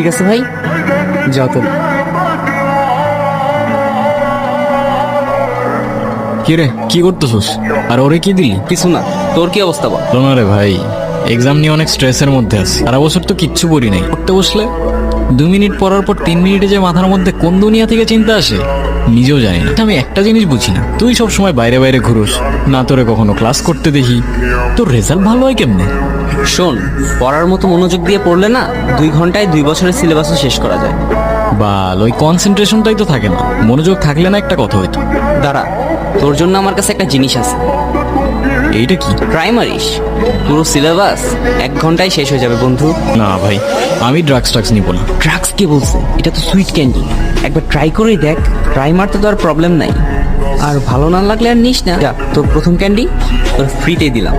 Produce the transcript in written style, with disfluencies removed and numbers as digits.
ঠিক আছে ভাই, যাও তুমি। কি রে, কি করতেছস? আর ওরে কি দিলি? কিছু না, তোর কি অবস্থা বল? না রে ভাই, এক্সাম নিয়ে অনেক স্ট্রেসের মধ্যে আছি। সারা বছর তো কিচ্ছু পড়ি নাই। পড়তে বসলে 2 মিনিট পড়ার পর 3 মিনিটে যে মাথার মধ্যে কোন দুনিয়া থেকে চিন্তা আসে নিজেও জানি না। আমি একটা জিনিস বুঝি না, তুই সব সময় বাইরে বাইরে ঘুরোস না, তোরে কখনো ক্লাস করতে দেখি। তোর রেজাল্ট ভালো হয় কেমনে? শোন, পড়ার মতো মনোযোগ দিয়ে পড়লে না 2 ঘন্টায় 2 বছরের সিলেবাসও শেষ করা যায়। বাল, ওই কনসেন্ট্রেশনটাই তো থাকে না। মনোযোগ থাকলে না একটা কথা হইতো। দাঁড়া, তোর জন্য আমার কাছে একটা জিনিস আছে। এইটা কি? ট্রাই মারিস, পুরো সিলেবাস 1 ঘন্টায় শেষ হয়ে যাবে বন্ধু। না ভাই, আমি ড্রাগস নিব না। ড্রাগস কে বলছে? এটা তো সুইট ক্যান্ডি। একবার ট্রাই করেই দেখ। ট্রাই মারতে তো আর প্রবলেম নাই। আর ভালো না লাগলে আর নিস না। যা, তোর প্রথম ক্যান্ডি তোর ফ্রিতে দিলাম।